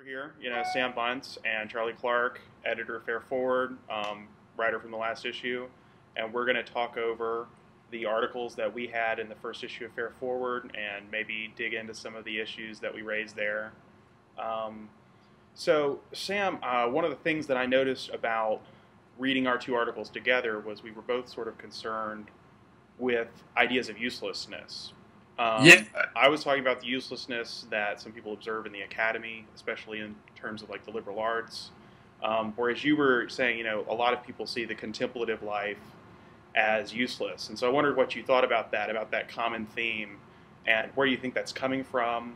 here, Sam Buntz and Charlie Clark, editor of Fair Forward, writer from the last issue, and we're going to talk over the articles that we had in the first issue of Fair Forward and maybe dig into some of the issues that we raised there. So, Sam, one of the things that I noticed about reading our two articles together was we were both sort of concerned with ideas of uselessness. Yeah, I was talking about the uselessness that some people observe in the academy, especially in terms of like the liberal arts. Whereas you were saying, a lot of people see the contemplative life as useless. And so I wondered what you thought about that common theme, and where you think that's coming from.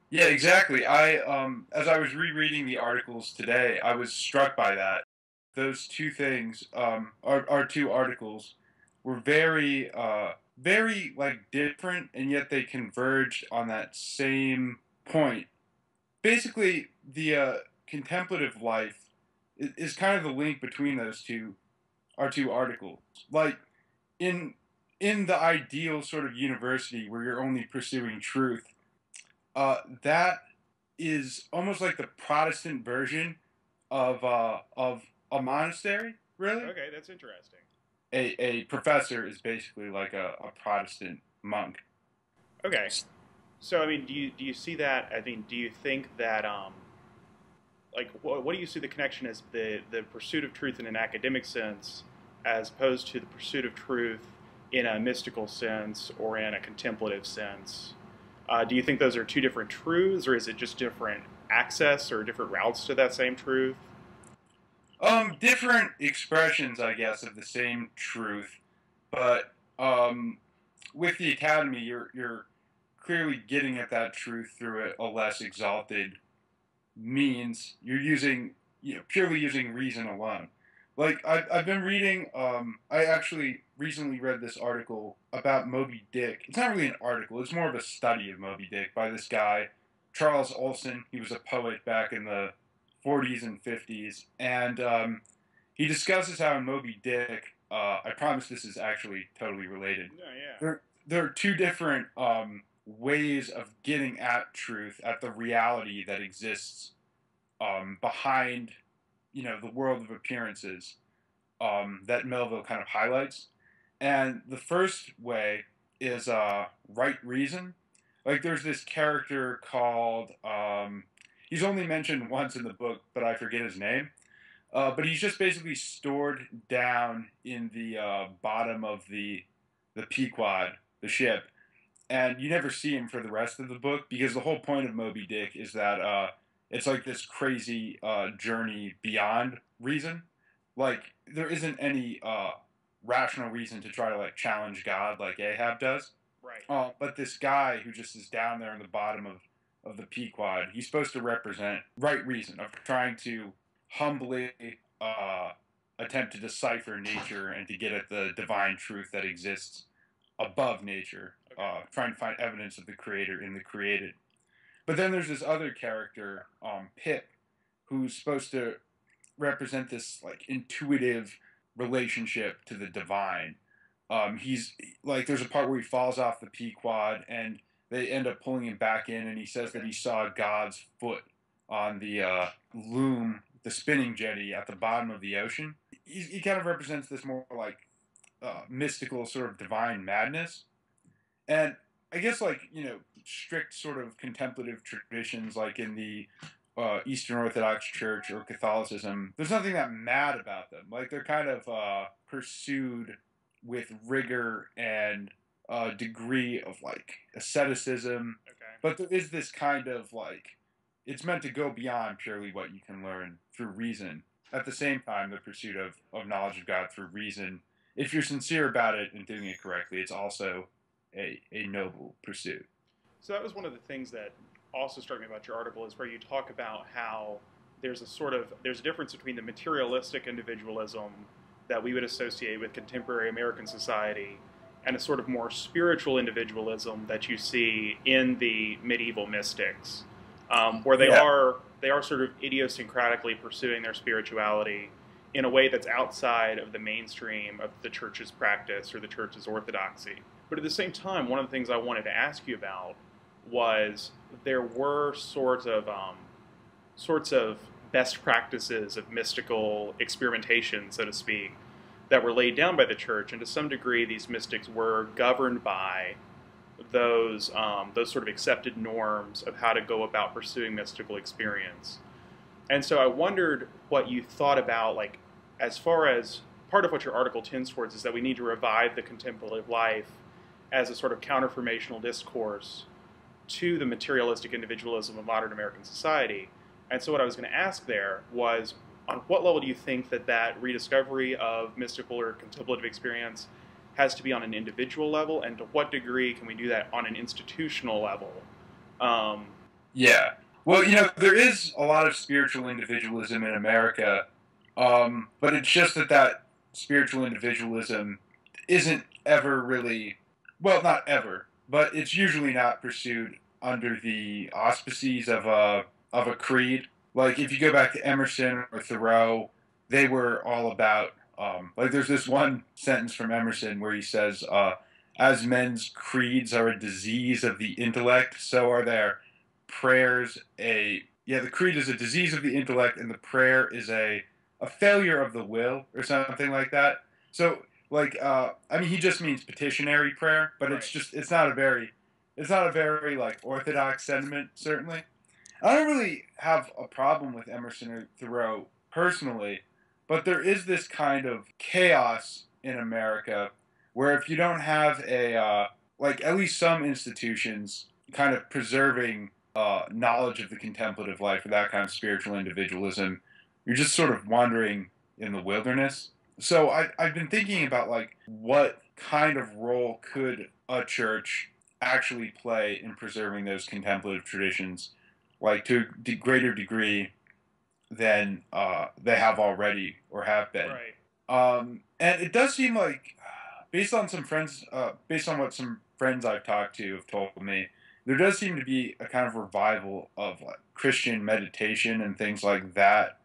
yeah, exactly. As I was rereading the articles today, I was struck by that. Those two things, our two articles, were very like different, and yet they converged on that same point. Basically, the contemplative life is kind of the link between our two articles. Like in the ideal sort of university where you're only pursuing truth, that is almost like the Protestant version of a monastery. Really, Okay, that's interesting. a professor is basically like a Protestant monk. Okay, so I mean, do you see that? I mean, do you think that like what do you see the connection as the pursuit of truth in an academic sense, as opposed to the pursuit of truth in a mystical sense or in a contemplative sense? Do you think those are two different truths, or is it just different access or different routes to that same truth? Different expressions, I guess, of the same truth, but with the academy, you're clearly getting at that truth through a less exalted means. You're using, purely using reason alone. Like I've been reading. I actually recently read this article about Moby Dick. It's not really an article. It's more of a study of Moby Dick by this guy, Charles Olson. He was a poet back in the 40s and 50s, and he discusses how in Moby Dick. I promise this is actually totally related. Yeah, yeah. There are two different ways of getting at truth, at the reality that exists behind, the world of appearances, that Melville kind of highlights. And the first way is right reason. Like there's this character called, he's only mentioned once in the book, but I forget his name. But he's just basically stored down in the bottom of the Pequod, the ship, and you never see him for the rest of the book, because the whole point of Moby Dick is that it's like this crazy journey beyond reason. Like there isn't any rational reason to try to like challenge God like Ahab does. Right. But this guy who just is down there in the bottom of the Pequod, he's supposed to represent right reason, of trying to humbly attempt to decipher nature and to get at the divine truth that exists above nature, Okay. trying to find evidence of the creator in the created. But then there's this other character, Pip, who's supposed to represent this like intuitive relationship to the divine. He's like, there's a part where he falls off the Pequod and they end up pulling him back in, and he says that he saw God's foot on the loom, the spinning jetty at the bottom of the ocean. He kind of represents this more like mystical sort of divine madness. And I guess like, strict sort of contemplative traditions like in the Eastern Orthodox Church or Catholicism, there's nothing that mad about them. Like they're kind of pursued with rigor and a degree of like asceticism. Okay. But there is this kind of like, it's meant to go beyond purely what you can learn through reason. At the same time, the pursuit of knowledge of God through reason, if you're sincere about it and doing it correctly, it's also a noble pursuit. So that was one of the things that also struck me about your article, is where you talk about how there's a difference between the materialistic individualism that we would associate with contemporary American society and a sort of more spiritual individualism that you see in the medieval mystics, where they are sort of idiosyncratically pursuing their spirituality in a way that's outside of the mainstream of the church's practice or the church's orthodoxy. But at the same time, one of the things I wanted to ask you about was there were sorts of best practices of mystical experimentation, so to speak, that were laid down by the church, and to some degree, these mystics were governed by those sort of accepted norms of how to go about pursuing mystical experience. And so I wondered what you thought about, like, as far as part of what your article tends towards is that we need to revive the contemplative life as a sort of counterformational discourse to the materialistic individualism of modern American society. And so what I was going to ask there was, on what level do you think that that rediscovery of mystical or contemplative experience has to be on an individual level, and to what degree can we do that on an institutional level? Yeah. Well, there is a lot of spiritual individualism in America, but it's just that spiritual individualism isn't ever really, well, not ever, but it's usually not pursued under the auspices of a creed. Like, if you go back to Emerson or Thoreau, they were all about, like, there's this one sentence from Emerson where he says, as men's creeds are a disease of the intellect, so are their prayers the creed is a disease of the intellect, and the prayer is a failure of the will, or something like that. So, like, he just means petitionary prayer, but Right. it's not a very like orthodox sentiment, certainly. I don't really have a problem with Emerson or Thoreau personally, but there is this kind of chaos in America where if you don't have at least some institutions kind of preserving knowledge of the contemplative life or that kind of spiritual individualism, you're just sort of wandering in the wilderness. So I've been thinking about, like, what kind of role could a church actually play in preserving those contemplative traditions, like, to a greater degree than they have already or have been. Right. And it does seem like, based on what some friends I've talked to have told me, there does seem to be a kind of revival of, like, Christian meditation and things like that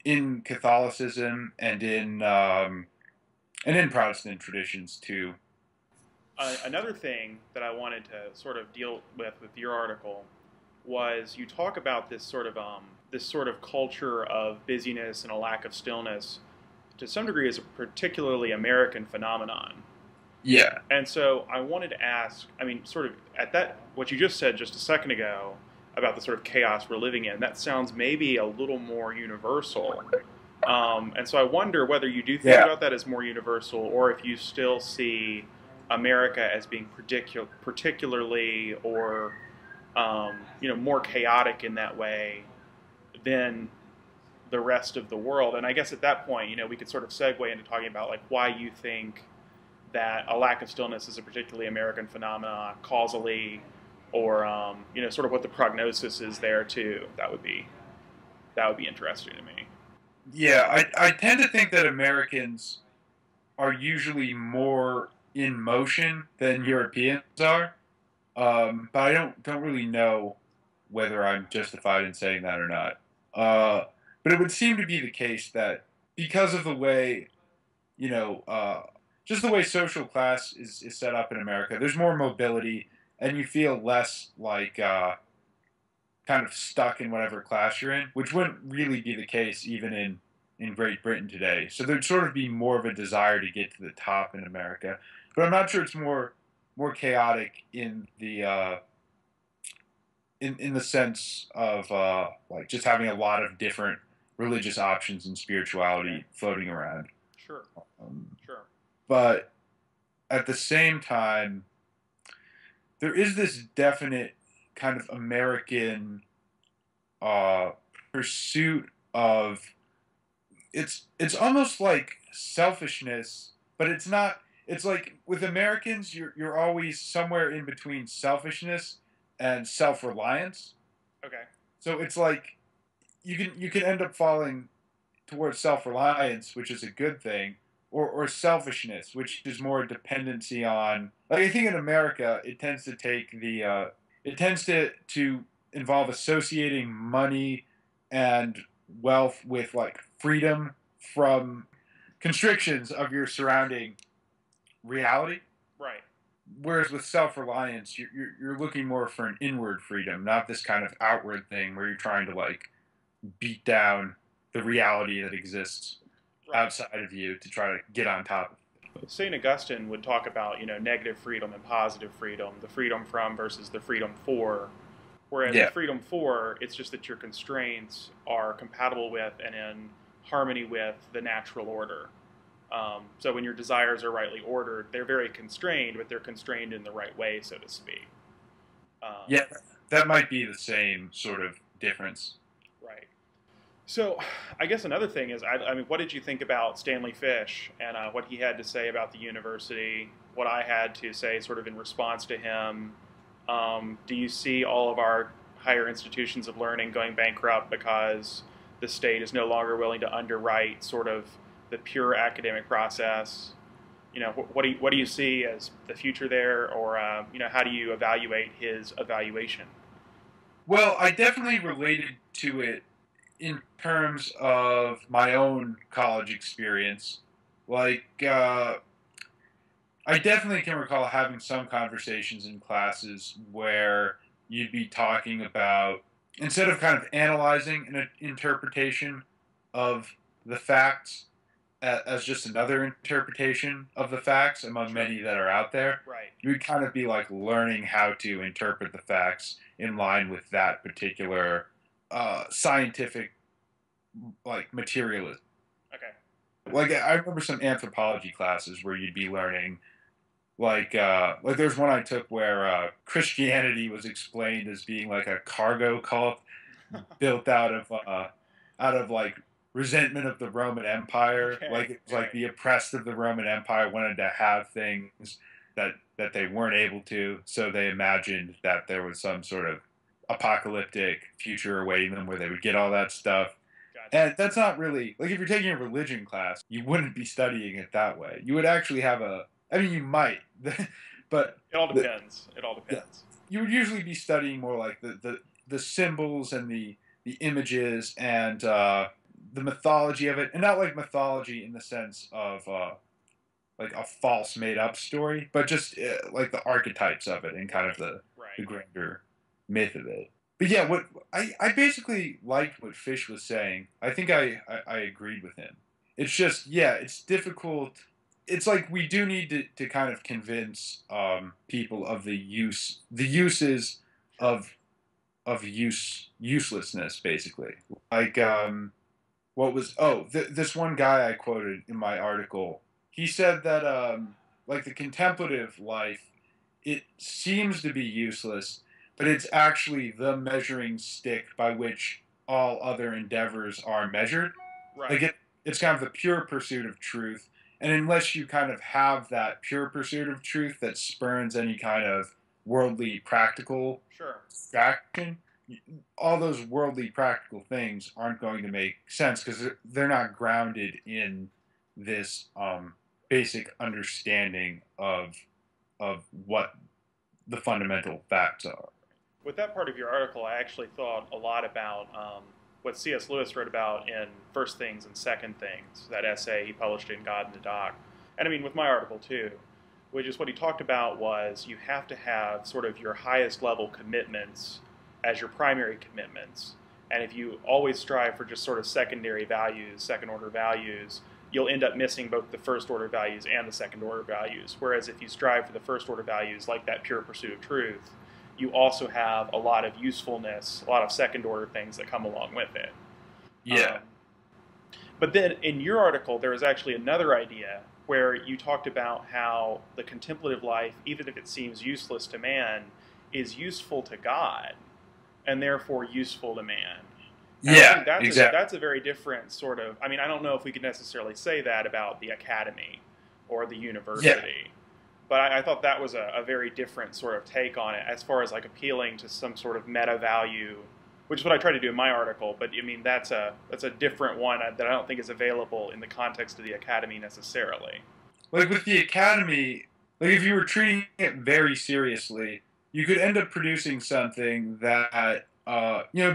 in Catholicism and in Protestant traditions too. Another thing that I wanted to sort of deal with your article was you talk about this sort of culture of busyness and a lack of stillness to some degree is a particularly American phenomenon. Yeah. And so I wanted to ask, sort of at that, what you just said just a second ago about the sort of chaos we're living in, that sounds maybe a little more universal. And so I wonder whether you do think about that as more universal, or if you still see America as being particularly or more chaotic in that way than the rest of the world. And I guess at that point, we could sort of segue into talking about, like, why you think that a lack of stillness is a particularly American phenomenon causally, or sort of what the prognosis is there too. That would be interesting to me. Yeah, I tend to think that Americans are usually more in motion than Europeans are, but I don't really know whether I'm justified in saying that or not. But it would seem to be the case that because of the way, just the way social class is set up in America, there's more mobility, and you feel less like kind of stuck in whatever class you're in, which wouldn't really be the case even in Great Britain today. So there'd sort of be more of a desire to get to the top in America. But I'm not sure it's more chaotic in the in the sense of like just having a lot of different religious options and spirituality floating around. Sure. Sure. But at the same time, there is this definite kind of American pursuit of it's almost like selfishness, but it's not. It's like with Americans, you're always somewhere in between selfishness and self-reliance. Okay. So it's like you can end up falling towards self-reliance, which is a good thing, or selfishness, which is more dependency on. Like, I think in America, it tends to take it tends to involve associating money and wealth with, like, freedom from constrictions of your surrounding reality. Right. whereas with self-reliance, you're looking more for an inward freedom, not this kind of outward thing where you're trying to like beat down the reality that exists Right. outside of you to try to get on top of St. Augustine would talk about, negative freedom and positive freedom, the freedom from versus the freedom for. it. Whereas the Yeah. freedom for, it's just that your constraints are compatible with and in harmony with the natural order. So when your desires are rightly ordered, they're very constrained, but they're constrained in the right way, so to speak. Um, Yeah, that might be the same sort of difference. right. So I guess another thing is, I mean, what did you think about Stanley Fish and what he had to say about the university? What I had to say, sort of in response to him. Do you see all of our higher institutions of learning going bankrupt because the state is no longer willing to underwrite sort of the pure academic process? What do you see as the future there, or how do you evaluate his evaluation? Well, I definitely related to it in terms of my own college experience. Like, I definitely can recall having some conversations in classes where you'd be talking about, instead of kind of analyzing an interpretation of the facts as just another interpretation of the facts among Sure. many that are out there, Right. you would kind of be like learning how to interpret the facts in line with that particular scientific like materialism. Okay. Like I remember some anthropology classes where you'd be learning like there's one I took where Christianity was explained as being like a cargo cult built out of like resentment of the Roman Empire. Okay. Like it was like Right. the oppressed of the Roman Empire wanted to have things that they weren't able to, so they imagined that there was some sort of apocalyptic future awaiting them where they would get all that stuff. Gotcha. And that's not really like if you're taking a religion class, you wouldn't be studying it that way. You would actually have a, I mean, you might, but It all the, depends. It all yeah, depends. you would usually be studying more like the symbols and the images and the mythology of it, and not like mythology in the sense of like a false made up story, but just like the archetypes of it and kind of Right. the Right. grander myth of it. But yeah, what I basically liked what Fish was saying. I think I agreed with him. It's just yeah, it's difficult. It's like we do need to kind of convince people of the uses Sure. of uselessness basically. Like what was this one guy I quoted in my article, he said that like the contemplative life, it seems to be useless, but it's actually the measuring stick by which all other endeavors are measured. Like Right. it's kind of the pure pursuit of truth, and unless you kind of have that pure pursuit of truth that spurns any kind of worldly practical Sure. action, all those worldly practical things aren't going to make sense because they're not grounded in this basic understanding of what the fundamental facts are. With that part of your article, I actually thought a lot about what C.S. Lewis wrote about in First Things and Second Things, that essay he published in God in the Dock. And I mean, with my article too, which is what he talked about was you have to have sort of your highest level commitments as your primary commitments. And if you always strive for just sort of secondary values, second order values, you'll end up missing both the first order values and the second order values. Whereas if you strive for the first order values, like that pure pursuit of truth, you also have a lot of usefulness, a lot of second order things that come along with it. Yeah, Um, but then in your article, there was actually another idea where you talked about how the contemplative life, even if it seems useless to man, is useful to God and therefore useful to man. And I yeah, think exactly. that's a very different sort of. I mean, I don't know if we could necessarily say that about the academy or the Yeah, university, but I thought that was a very different sort of take on it, as far as like appealing to some sort of meta value, which is what I try to do in my article. But I mean, that's a different one that I don't think is available in the context of the academy necessarily. like with the academy, like if you were treating it very seriously, you could end up producing something that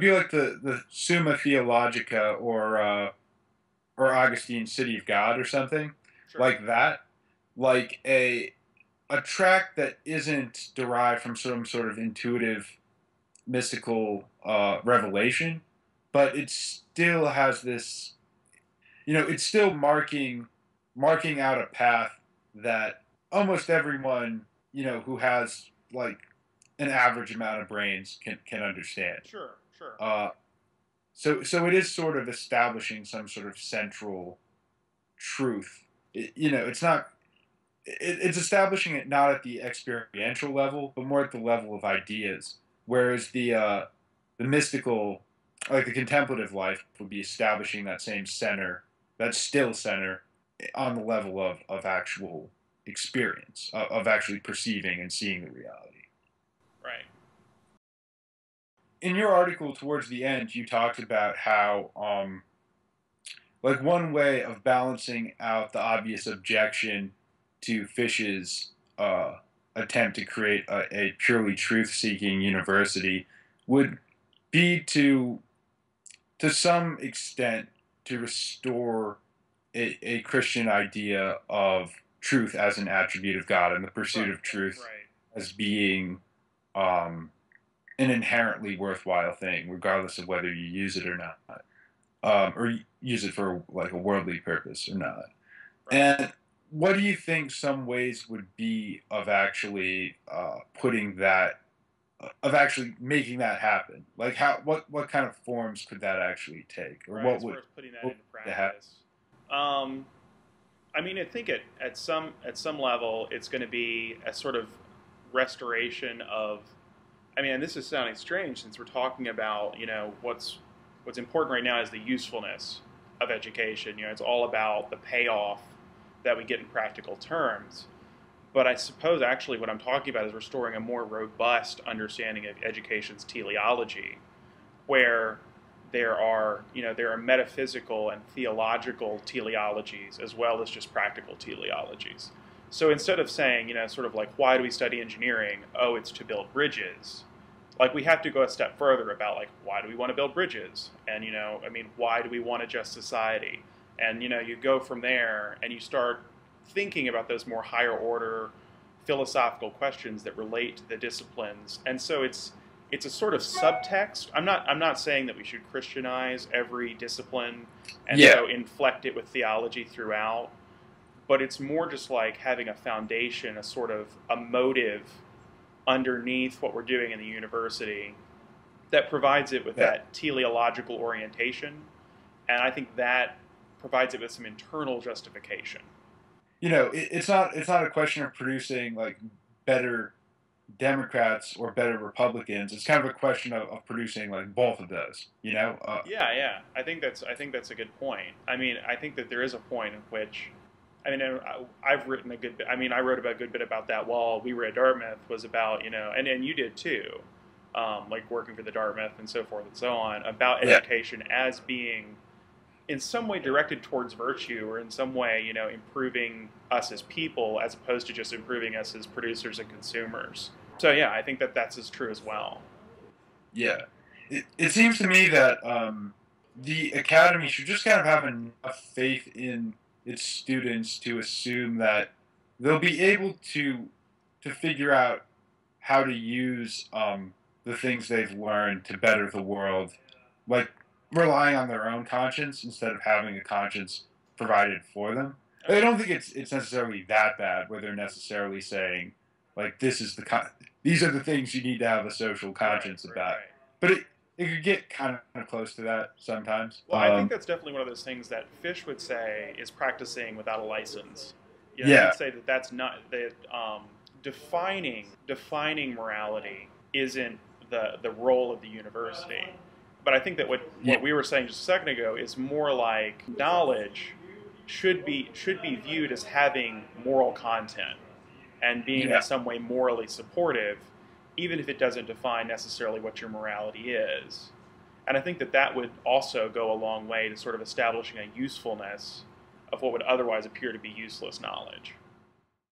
be like the Summa Theologica or Augustine's City of God or something Sure. like that, like a a track that isn't derived from some sort of intuitive mystical revelation, but it still has this, it's still marking out a path that almost everyone, who has like an average amount of brains can understand. Sure, sure. So it is sort of establishing some sort of central truth. It's not. It's establishing it not at the experiential level, but more at the level of ideas. Whereas the mystical, like the contemplative life, would be establishing that same center, that still center, on the level of actual experience, of actually perceiving and seeing the reality. Right. In your article towards the end, you talked about how, like, one way of balancing out the obvious objection to Fish's attempt to create a purely truth-seeking university would be to some extent, to restore a Christian idea of truth as an attribute of God and the pursuit Right. of truth Right. as being an inherently worthwhile thing, regardless of whether you use it or not, or use it for like a worldly purpose or not. Right. And what do you think some ways would be of actually putting that, of actually making that happen? Like what kind of forms could that actually take, or Right. As far as putting that what into would happen? practice. Um, I mean, I think at some level, it's going to be a sort of restoration of. I mean, and this is sounding strange since we're talking about what's important right now is the usefulness of education. It's all about the payoff that we get in practical terms. But I suppose actually what I'm talking about is restoring a more robust understanding of education's teleology, where there are metaphysical and theological teleologies as well as just practical teleologies. So instead of saying, sort of like, why do we study engineering? Oh, it's to build bridges. Like, we have to go a step further about, like, why do we want to build bridges? And, I mean, why do we want a just society? And, you go from there and you start thinking about those more higher order philosophical questions that relate to the disciplines. And so it's a sort of subtext. I'm not saying that we should Christianize every discipline and Yeah. so inflect it with theology throughout, but it's more just like having a foundation, a sort of a motive underneath what we're doing in the university that provides it with Yeah. that teleological orientation, and I think that provides it with some internal justification. It's not a question of producing like better Democrats or better Republicans. It's kind of a question of producing like both of those. Yeah, yeah. I think that's a good point. I mean, I think that there is a point in which, I mean, I've written a good bit. I mean, I wrote about a good bit about that while we were at Dartmouth. Was about and you did too, like working for the Dartmouth and so forth and so on. About Yeah. education as being in some way directed towards virtue, or in some way, improving us as people as opposed to just improving us as producers and consumers. So yeah, I think that that's as true as well. Yeah. It seems to me that the academy should just kind of have enough faith in its students to assume that they'll be able to figure out how to use the things they've learned to better the world, like relying on their own conscience instead of having a conscience provided for them. I don't think it's necessarily that bad where they're necessarily saying like these are the things you need to have a social Right, conscience right, about. right. But it could get kind of close to that sometimes. Well, I think that's definitely one of those things that Fish would say is practicing without a license. He'd Yeah, say that that's not that defining morality isn't the role of the university. But I think that what yeah, we were saying just a second ago is more like knowledge should be viewed as having moral content and being in yeah, some way morally supportive, even if it doesn't define necessarily what your morality is. And I think that that would also go a long way to sort of establishing a usefulness of what would otherwise appear to be useless knowledge.